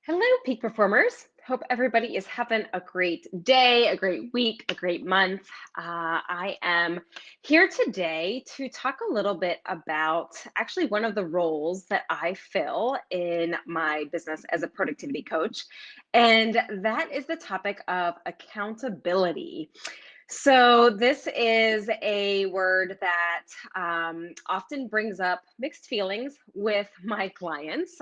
Hello, peak performers. Hope everybody is having a great day, a great week, a great month. I am here today to talk a little bit about actually one of the roles that I fill in my business as a productivity coach, and that is the topic of accountability. So, this is a word that often brings up mixed feelings with my clients.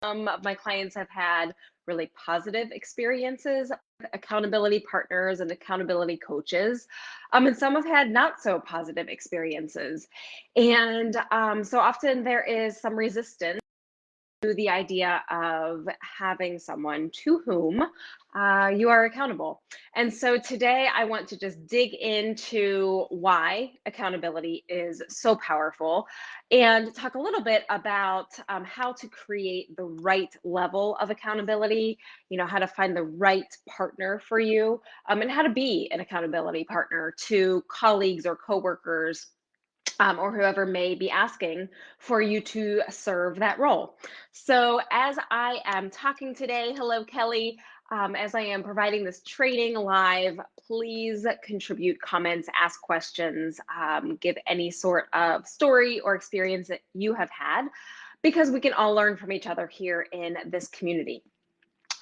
Some of my clients have had really positive experiences with accountability partners and accountability coaches, and some have had not so positive experiences. And so often there is some resistance to the idea of having someone to whom you are accountable. And so today I want to just dig into why accountability is so powerful and talk a little bit about how to create the right level of accountability, how to find the right partner for you, and how to be an accountability partner to colleagues or coworkers or whoever may be asking for you to serve that role. So, as I am talking today, hello, Kelly. As I am providing this training live, please contribute comments, ask questions, give any sort of story or experience that you have had, because we can all learn from each other here in this community.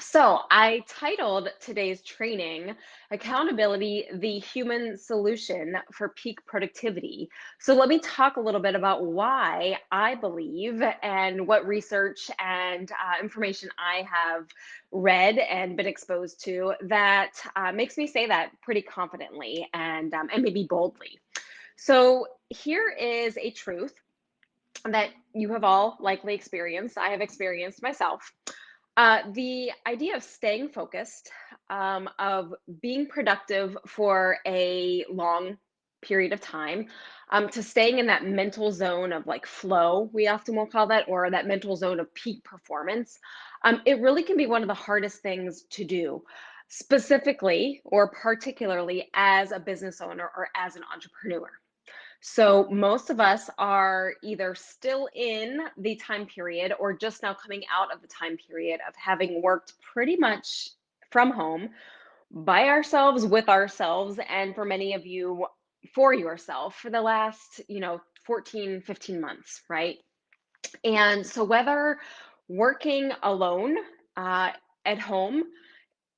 So, I titled today's training Accountability, the Human Solution for Peak Productivity. So, let me talk a little bit about why I believe and what research and information I have read and been exposed to that makes me say that pretty confidently and maybe boldly. So, here is a truth that you have all likely experienced. I have experienced myself. The idea of staying focused, of being productive for a long period of time, to staying in that mental zone of like flow, we often will call that, or that mental zone of peak performance, it really can be one of the hardest things to do, specifically or particularly as a business owner or as an entrepreneur. So most of us are either still in the time period or just now coming out of the time period of having worked pretty much from home by ourselves, with ourselves, and for many of you, for yourself for the last, 14, 15 months, right? And so whether working alone uh, at home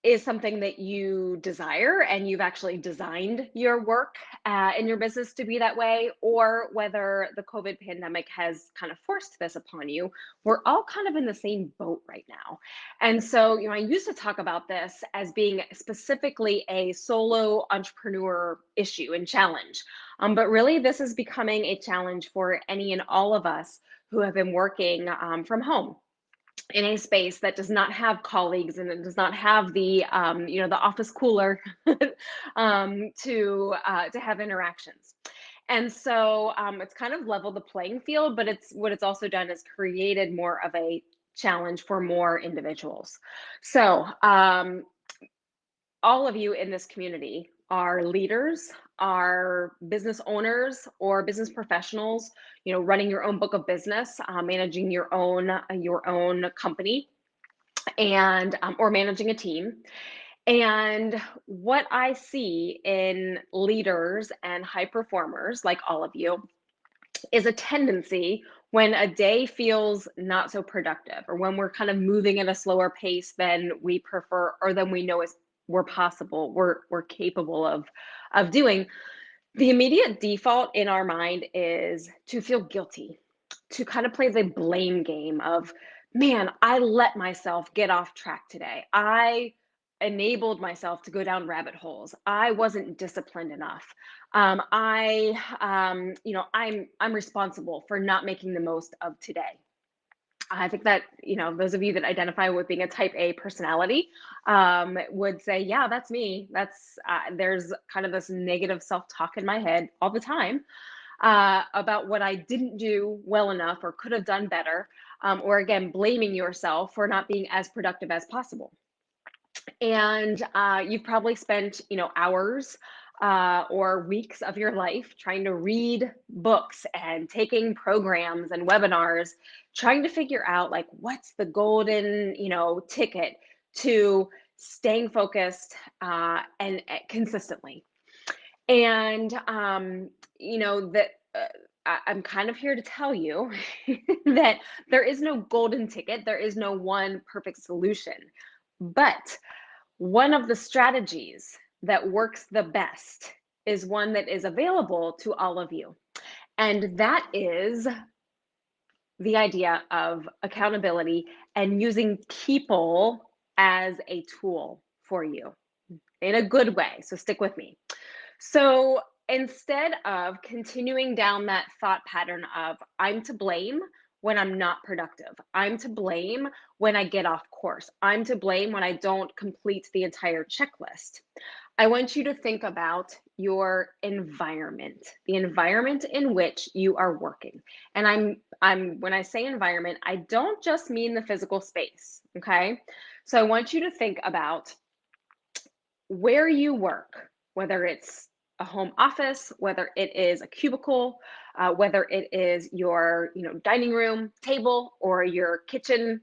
is something that you desire and you've actually designed your work and your business to be that way, or whether the COVID pandemic has kind of forced this upon you, we're all kind of in the same boat right now. And so, I used to talk about this as being specifically a solo entrepreneur issue and challenge. But really, this is becoming a challenge for any and all of us who have been working from home in a space that does not have colleagues and it does not have the office cooler to have interactions. And so it's kind of leveled the playing field, but it's also done is created more of a challenge for more individuals. So all of you in this community are leaders, are business owners or business professionals, running your own book of business, managing your own company, and or managing a team. And what I see in leaders and high performers like all of you is a tendency when a day feels not so productive, or when we're kind of moving at a slower pace than we prefer or than we know is we're possible, we're capable of doing. The immediate default in our mind is to feel guilty, to kind of play the blame game of, man, I let myself get off track today. I enabled myself to go down rabbit holes. I wasn't disciplined enough. I'm responsible for not making the most of today. I think that, those of you that identify with being a type A personality would say, yeah, that's me. There's kind of this negative self-talk in my head all the time about what I didn't do well enough or could have done better, or again, blaming yourself for not being as productive as possible. And you've probably spent, hours or weeks of your life trying to read books and taking programs and webinars, trying to figure out like what's the golden, ticket to staying focused and consistently. And that I'm kind of here to tell you that there is no golden ticket. There is no one perfect solution. But one of the strategies that works the best is one that is available to all of you. And that is the idea of accountability and using people as a tool for you in a good way. So stick with me. So instead of continuing down that thought pattern of I'm to blame when I'm not productive, I'm to blame when I get off course, I'm to blame when I don't complete the entire checklist, I want you to think about your environment, the environment in which you are working. And I'm when I say environment, I don't just mean the physical space, okay? So I want you to think about where you work, whether it's a home office, whether it is a cubicle, whether it is your dining room table or your kitchen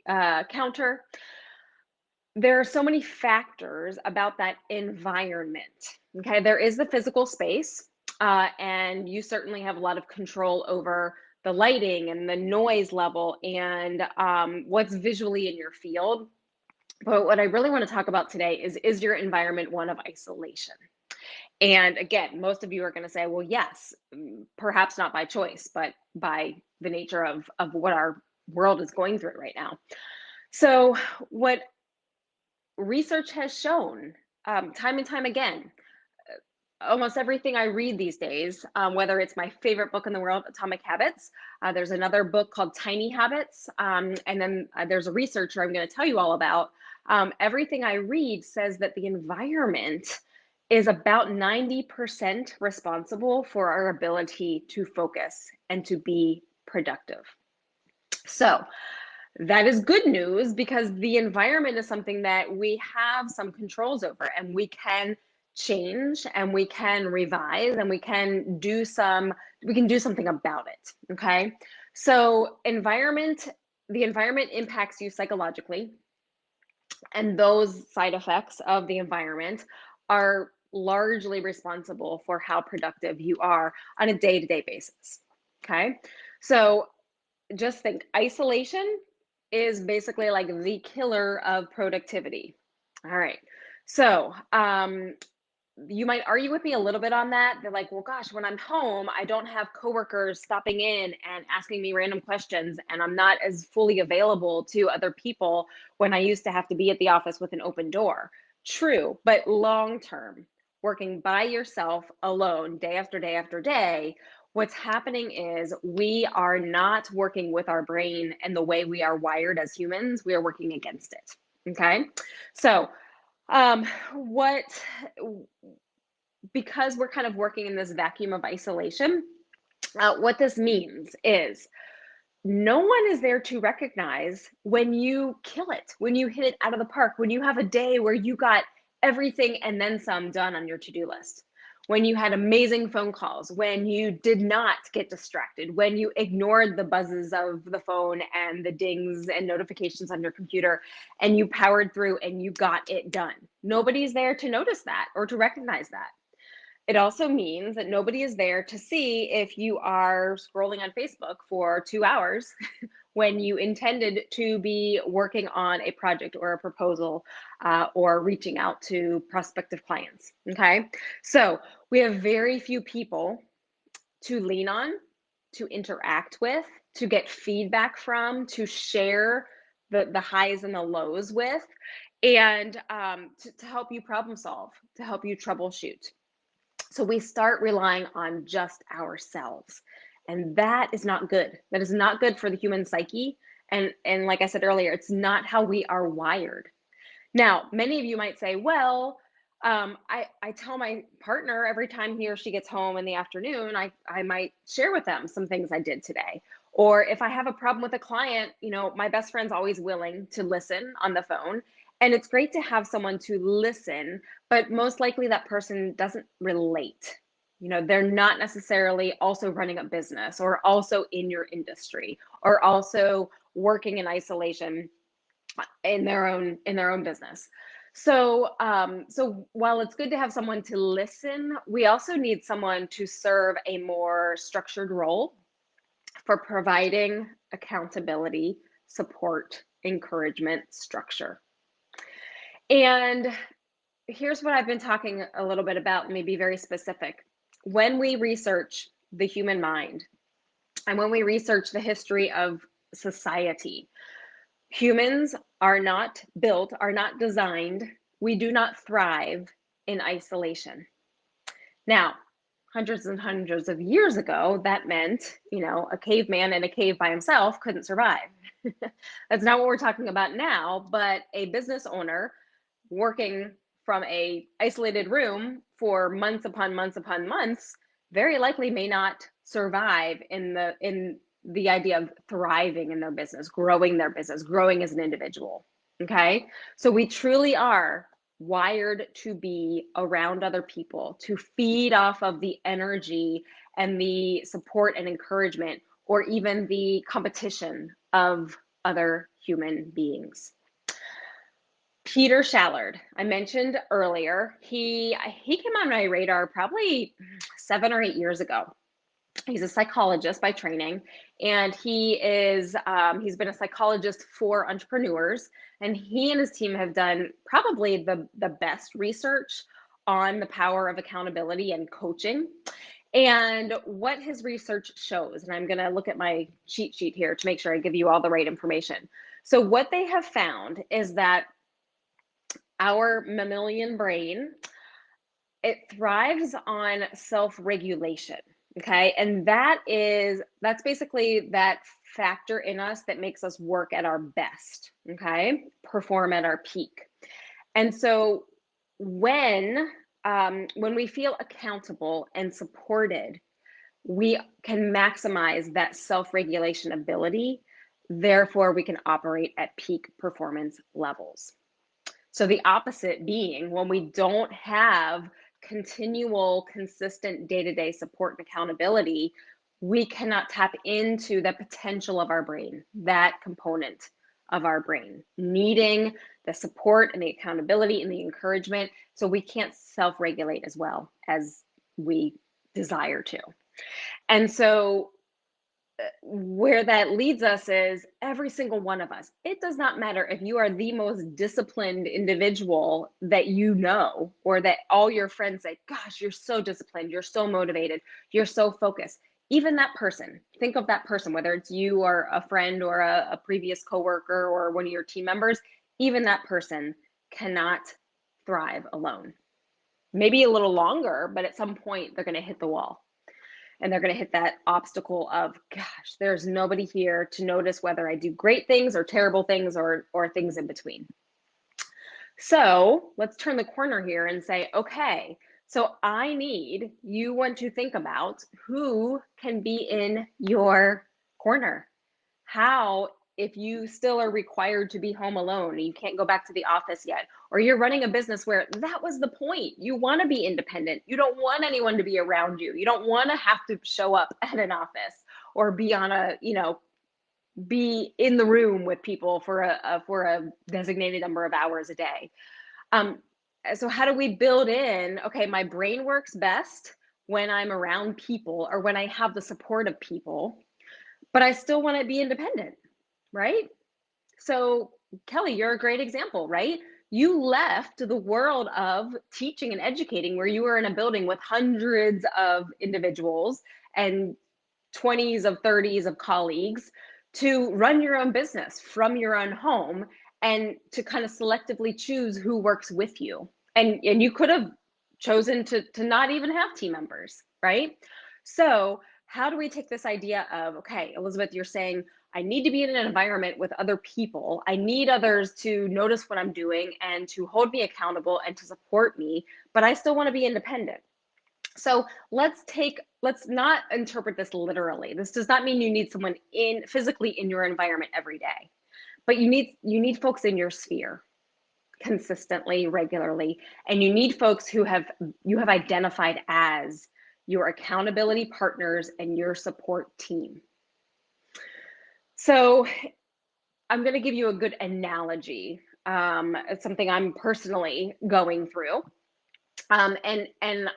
counter. There are so many factors about that environment. Okay, there is the physical space, and you certainly have a lot of control over the lighting and the noise level and what's visually in your field. But what I really want to talk about today is your environment one of isolation? And again, most of you are going to say, well, yes, perhaps not by choice, but by the nature of what our world is going through right now. So, what research has shown time and time again, almost everything I read these days, whether it's my favorite book in the world, Atomic Habits, there's another book called Tiny Habits, and then there's a researcher I'm going to tell you all about. Everything I read says that the environment is about 90% responsible for our ability to focus and to be productive. So, that is good news because the environment is something that we have some controls over and we can change and we can revise and we can do something about it. Okay. So the environment impacts you psychologically, and those side effects of the environment are largely responsible for how productive you are on a day-to-day basis. Okay. So just think isolation is basically like the killer of productivity. All right. So, you might argue with me a little bit on that. They're like, well, gosh, when I'm home, I don't have coworkers stopping in and asking me random questions, and I'm not as fully available to other people when I used to have to be at the office with an open door. True, but long term, working by yourself alone day after day after day, what's happening is we are not working with our brain and the way we are wired as humans. We are working against it. Okay. So, what because we're kind of working in this vacuum of isolation, what this means is no one is there to recognize when you kill it, when you hit it out of the park, when you have a day where you got everything and then some done on your to-do list, when you had amazing phone calls, when you did not get distracted, when you ignored the buzzes of the phone and the dings and notifications on your computer and you powered through and you got it done. Nobody's there to notice that or to recognize that. It also means that nobody is there to see if you are scrolling on Facebook for 2 hours when you intended to be working on a project or a proposal or reaching out to prospective clients. Okay. So we have very few people to lean on, to interact with, to get feedback from, to share the highs and the lows with, and to help you problem solve, to help you troubleshoot. So we start relying on just ourselves. And that is not good. That is not good for the human psyche. And like I said earlier, it's not how we are wired. Now, many of you might say, well, I tell my partner every time he or she gets home in the afternoon, I might share with them some things I did today. Or if I have a problem with a client, my best friend's always willing to listen on the phone And it's great to have someone to listen, but most likely that person doesn't relate. They're not necessarily also running a business or also in your industry or also working in isolation in their own business. So while it's good to have someone to listen, we also need someone to serve a more structured role for providing accountability, support, encouragement, structure. And here's what I've been talking a little bit about. Let me be very specific. When we research the human mind and when we research the history of society, humans are not built, are not designed, we do not thrive in isolation. Now, hundreds and hundreds of years ago, that meant, a caveman in a cave by himself couldn't survive. That's not what we're talking about now, but a business owner working from a isolated room for months upon months upon months very likely may not survive in the idea of thriving in their business, growing as an individual. Okay? So we truly are wired to be around other people, to feed off of the energy and the support and encouragement, or even the competition of other human beings. Peter Shallard, I mentioned earlier, he came on my radar probably 7 or 8 years ago. He's a psychologist by training, and he's been a psychologist for entrepreneurs, and he and his team have done probably the best research on the power of accountability and coaching. And what his research shows, and I'm going to look at my cheat sheet here to make sure I give you all the right information. So what they have found is that our mammalian brain, it thrives on self-regulation. Okay. And that's basically that factor in us that makes us work at our best. Okay. Perform at our peak. And so when we feel accountable and supported, we can maximize that self-regulation ability. Therefore, we can operate at peak performance levels. So the opposite being when we don't have continual, consistent day-to-day support and accountability, we cannot tap into the potential of our brain, that component of our brain, needing the support and the accountability and the encouragement. So we can't self-regulate as well as we desire to. And so where that leads us is every single one of us. It does not matter if you are the most disciplined individual that you know, or that all your friends say, gosh, you're so disciplined, you're so motivated, you're so focused. Even that person, think of that person, whether it's you or a friend or a previous coworker or one of your team members, even that person cannot thrive alone. Maybe a little longer, but at some point they're going to hit the wall. And they're going to hit that obstacle of, gosh, there's nobody here to notice whether I do great things or terrible things or things in between. So let's turn the corner here and say, okay, so you want to think about who can be in your corner. How, if you still are required to be home alone, you can't go back to the office yet, or you're running a business where that was the point. You want to be independent. You don't want anyone to be around you. You don't want to have to show up at an office or be be in the room with people for a designated number of hours a day. So how do we build in, okay, my brain works best when I'm around people or when I have the support of people, but I still want to be independent, right? So, Kelly, you're a great example, right? You left the world of teaching and educating where you were in a building with hundreds of individuals and 20s of 30s of colleagues to run your own business from your own home and to kind of selectively choose who works with you. And you could have chosen to not even have team members, right? So how do we take this idea of, okay, Elizabeth, you're saying I need to be in an environment with other people. I need others to notice what I'm doing and to hold me accountable and to support me, but I still want to be independent. So let's not interpret this literally. This does not mean you need someone physically in your environment every day, but you need folks in your sphere. consistently, regularly, and you need folks who you have identified as your accountability partners and your support team. So I'm going to give you a good analogy. It's something I'm personally going through. And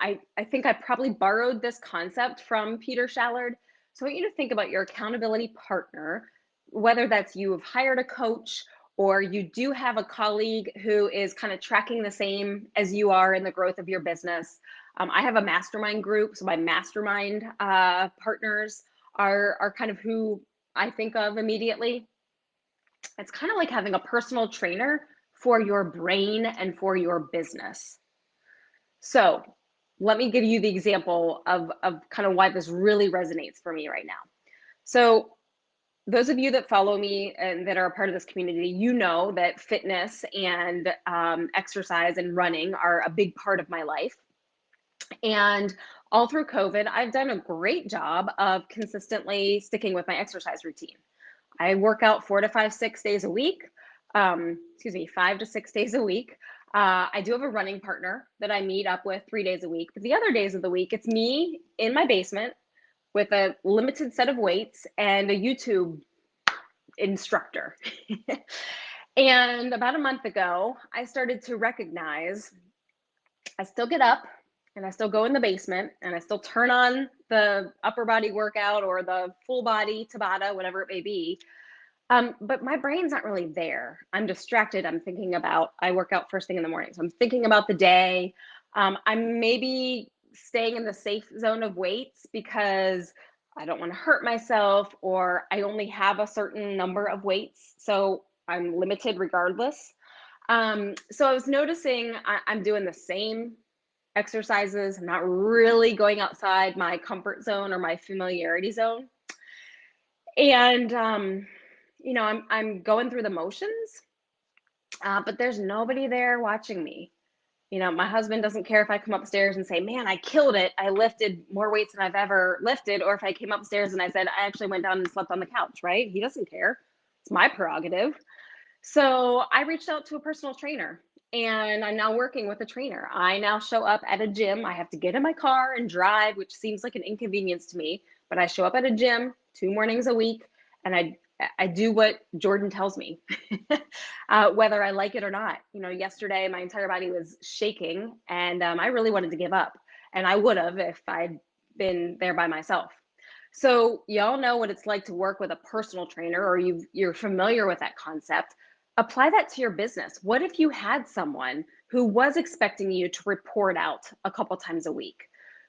I think I probably borrowed this concept from Peter Shallard. So I want you to think about your accountability partner, whether that's you have hired a coach or you do have a colleague who is kind of tracking the same as you are in the growth of your business. I have a mastermind group, so my mastermind partners are kind of who I think of immediately. It's kind of like having a personal trainer for your brain and for your business. So let me give you the example of kind of why this really resonates for me right now. So those of you that follow me and that are a part of this community, you know that fitness and exercise and running are a big part of my life. And all through COVID, I've done a great job of consistently sticking with my exercise routine. I work out 4 to 5, 6 days a week. 5 to 6 days a week. I do have a running partner that I meet up with 3 days a week, but the other days of the week, it's me in my basement with a limited set of weights and a YouTube instructor. And about a month ago, I started to recognize I still get up and I still go in the basement and I still turn on the upper body workout or the full body Tabata, whatever it may be. But my brain's not really there. I'm distracted. I'm thinking about, I work out first thing in the morning. So I'm thinking about the day. I'm maybe staying in the safe zone of weights because I don't want to hurt myself or I only have a certain number of weights. So I'm limited regardless. So I was noticing I'm doing the same exercises. I'm not really going outside my comfort zone or my familiarity zone. And I'm going through the motions, but there's nobody there watching me. My husband doesn't care if I come upstairs and say, "Man, I killed it. I lifted more weights than I've ever lifted," or if I came upstairs and I said, "I actually went down and slept on the couch," right? He doesn't care. It's my prerogative. So I reached out to a personal trainer and I'm now working with a trainer. I now show up at a gym. I have to get in my car and drive, which seems like an inconvenience to me, but I show up at a gym 2 mornings a week and I do what Jordan tells me, whether I like it or not. Yesterday my entire body was shaking and I really wanted to give up. And I would have if I'd been there by myself. So y'all know what it's like to work with a personal trainer, or you're familiar with that concept. Apply that to your business. What if you had someone who was expecting you to report out a couple times a week,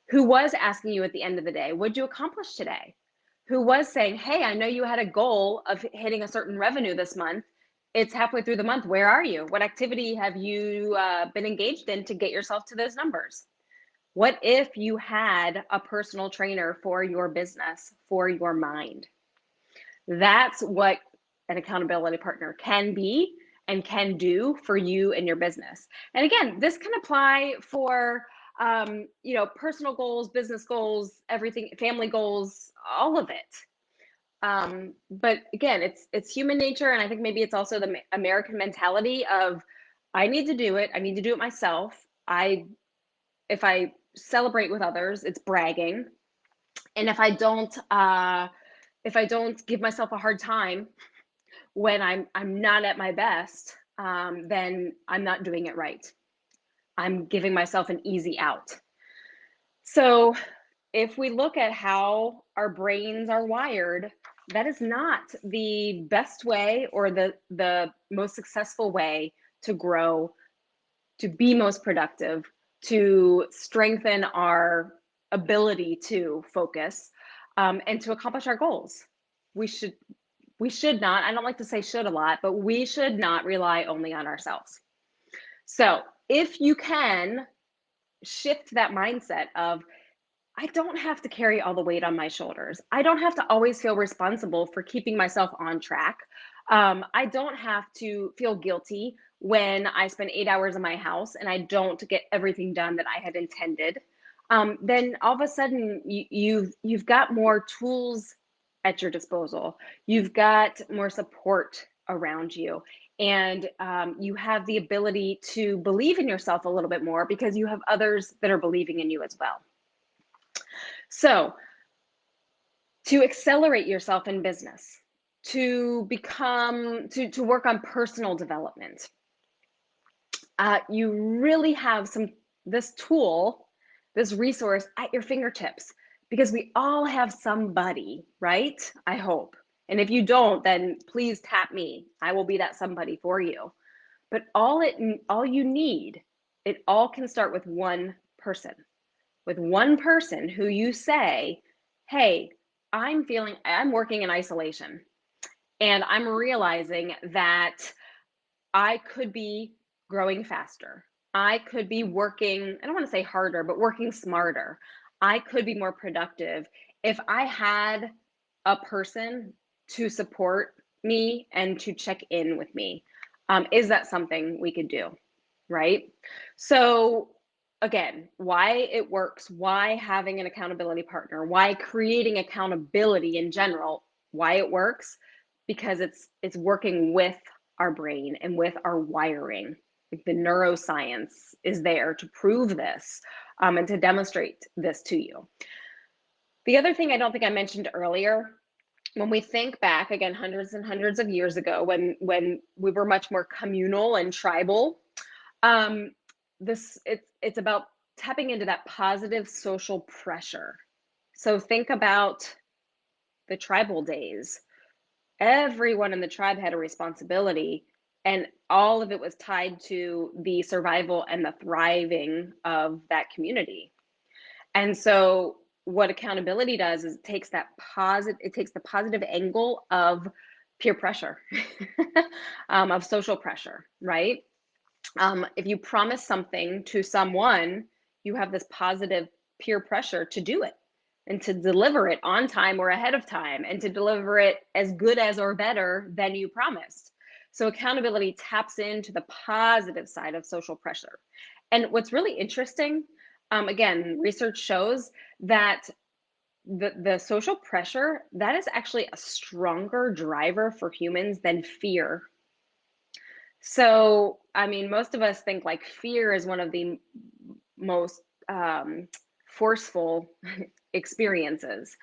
who was asking you at the end of the day, what'd you accomplish today? Who was saying, hey, I know you had a goal of hitting a certain revenue this month. It's halfway through the month. Where are you? What activity have you been engaged in to get yourself to those numbers? What if you had a personal trainer for your business, for your mind? That's what an accountability partner can be and can do for you and your business. And again, this can apply for personal goals, business goals, everything, family goals, all of it. But again, it's human nature, and I think maybe it's also the American mentality of I need to do it. I need to do it myself. If I celebrate with others, it's bragging, and if I don't give myself a hard time when I'm not at my best, then I'm not doing it right. I'm giving myself an easy out. So if we look at how our brains are wired, that is not the best way or the most successful way to grow, to be most productive, to strengthen our ability to focus, and to accomplish our goals. We should not, I don't like to say should a lot, but we should not rely only on ourselves. So if you can shift that mindset of, I don't have to carry all the weight on my shoulders. I don't have to always feel responsible for keeping myself on track. I don't have to feel guilty when I spend 8 hours in my house and I don't get everything done that I had intended. Then all of a sudden you've got more tools at your disposal. You've got more support around you. And you have the ability to believe in yourself a little bit more because you have others that are believing in you as well. So, to accelerate yourself in business, to work on personal development, you really have this tool, this resource at your fingertips, because we all have somebody, right? I hope. And if you don't, then please tap me. I will be that somebody for you. But all you need, it all can start with one person. With one person who you say, "Hey, I'm working in isolation, and I'm realizing that I could be growing faster. I could be working, I don't want to say harder, but working smarter. I could be more productive if I had a person to support me and to check in with me. Is that something we could do?" Right? So, again, why it works, why having an accountability partner, why creating accountability in general, why it works, because it's working with our brain and with our wiring. Like, the neuroscience is there to prove this, and to demonstrate this to you. The other thing I don't think I mentioned earlier, when we think back again, hundreds and hundreds of years ago, when we were much more communal and tribal, um, it's about tapping into that positive social pressure. So think about the tribal days. Everyone in the tribe had a responsibility, and all of it was tied to the survival and the thriving of that community. And so what accountability does is it takes the positive angle of peer pressure, of social pressure, right? If you promise something to someone, you have this positive peer pressure to do it and to deliver it on time or ahead of time and to deliver it as good as or better than you promised. So accountability taps into the positive side of social pressure. And what's really interesting, again, research shows that the social pressure, that is actually a stronger driver for humans than fear. So, I mean, most of us think like fear is one of the most forceful experiences.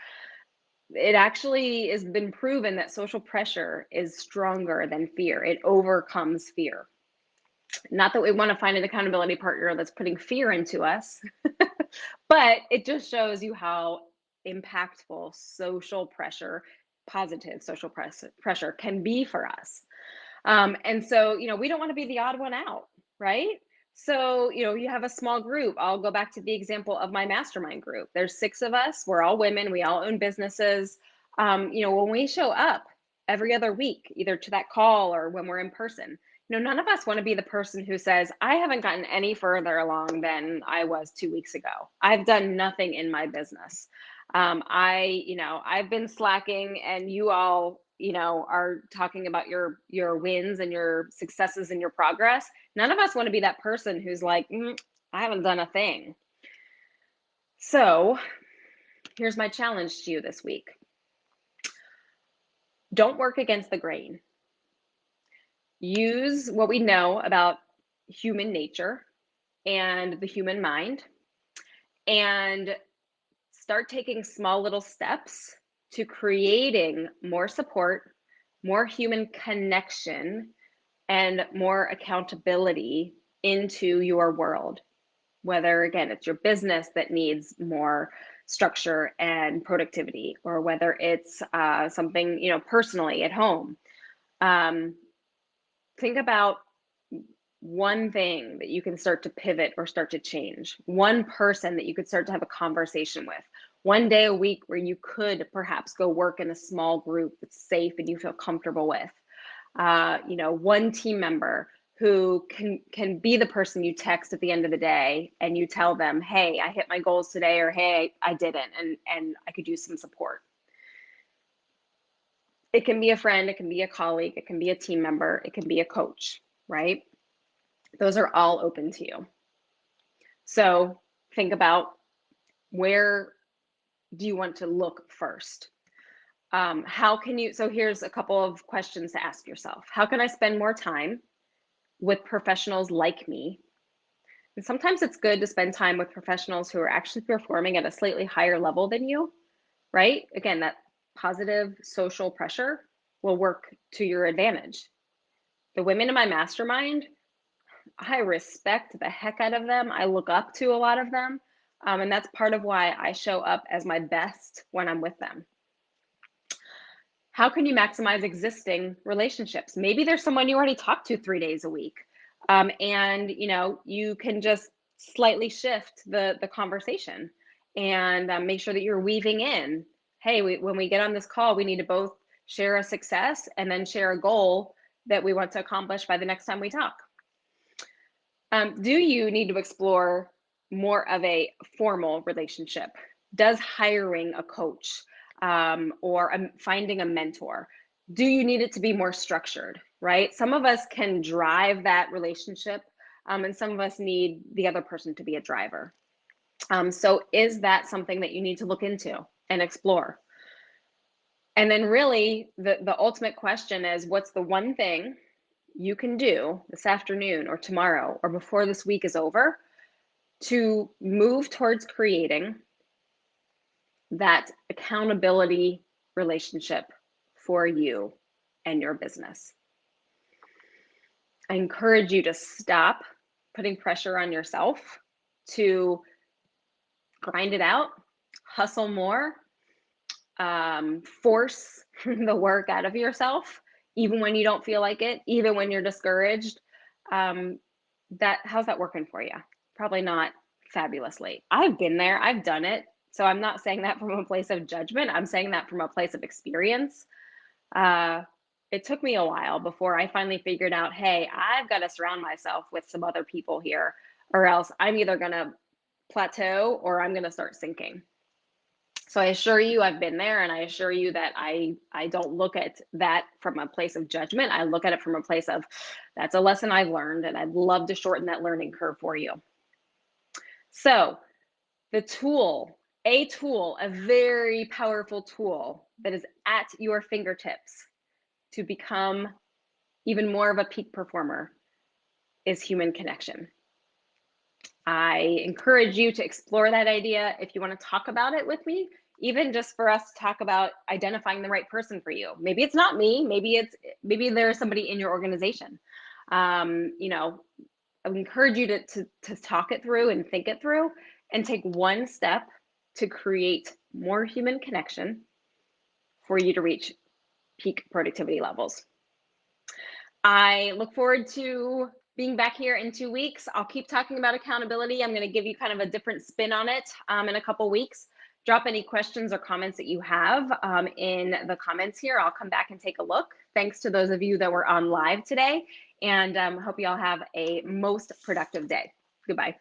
It actually has been proven that social pressure is stronger than fear. It overcomes fear. Not that we want to find an accountability partner that's putting fear into us, but it just shows you how impactful social pressure, positive social pressure can be for us. And so, we don't want to be the odd one out, right? So, you have a small group. I'll go back to the example of my mastermind group. There's 6 of us. We're all women. We all own businesses. When we show up every other week, either to that call or when we're in person, none of us want to be the person who says, "I haven't gotten any further along than I was 2 weeks ago. I've done nothing in my business. I've been slacking, and you all, are talking about your wins and your successes and your progress." None of us want to be that person who's like, "I haven't done a thing." So here's my challenge to you this week. Don't work against the grain. Use what we know about human nature and the human mind, and start taking small little steps to creating more support, more human connection, and more accountability into your world. Whether, again, it's your business that needs more structure and productivity, or whether it's something, personally at home. Think about one thing that you can start to pivot or start to change, one person that you could start to have a conversation with, one day a week where you could perhaps go work in a small group that's safe and you feel comfortable with. One team member who can be the person you text at the end of the day and you tell them, "Hey, I hit my goals today," or, "Hey, I didn't, and I could use some support." It can be a friend, it can be a colleague, it can be a team member, it can be a coach, right? Those are all open to you. So think about, where do you want to look first? How can you, so here's a couple of questions to ask yourself. How can I spend more time with professionals like me? And sometimes it's good to spend time with professionals who are actually performing at a slightly higher level than you, right? Again, that positive social pressure will work to your advantage. The women in my mastermind, I respect the heck out of them. I look up to a lot of them. And that's part of why I show up as my best when I'm with them. How can you maximize existing relationships? Maybe there's someone you already talk to 3 days a week. And you can just slightly shift the conversation and make sure that you're weaving in, hey, when we get on this call, we need to both share a success and then share a goal that we want to accomplish by the next time we talk. Do you need to explore more of a formal relationship? Does hiring a coach or finding a mentor, do you need it to be more structured, right? Some of us can drive that relationship, and some of us need the other person to be a driver. So is that something that you need to look into and explore? And then really the ultimate question is, what's the one thing you can do this afternoon or tomorrow or before this week is over to move towards creating that accountability relationship for you and your business? I encourage you to stop putting pressure on yourself to grind it out, hustle more, force the work out of yourself, even when you don't feel like it, even when you're discouraged. How's that working for you? Probably not fabulously. I've been there, I've done it. So I'm not saying that from a place of judgment. I'm saying that from a place of experience. It took me a while before I finally figured out, hey, I've got to surround myself with some other people here, or else I'm either going to plateau or I'm going to start sinking. So I assure you I've been there, and I assure you that I don't look at that from a place of judgment. I look at it from a place of, that's a lesson I've learned, and I'd love to shorten that learning curve for you. So the tool, a very powerful tool that is at your fingertips to become even more of a peak performer is human connection. I encourage you to explore that idea. If you want to talk about it with me, even just for us to talk about identifying the right person for you. Maybe it's not me, maybe there's somebody in your organization. I would encourage you to talk it through and think it through and take one step to create more human connection for you to reach peak productivity levels. I look forward to being back here in 2 weeks. I'll keep talking about accountability. I'm going to give you kind of a different spin on it in a couple weeks. Drop any questions or comments that you have in the comments here. I'll come back and take a look. Thanks to those of you that were on live today, and hope you all have a most productive day. Goodbye.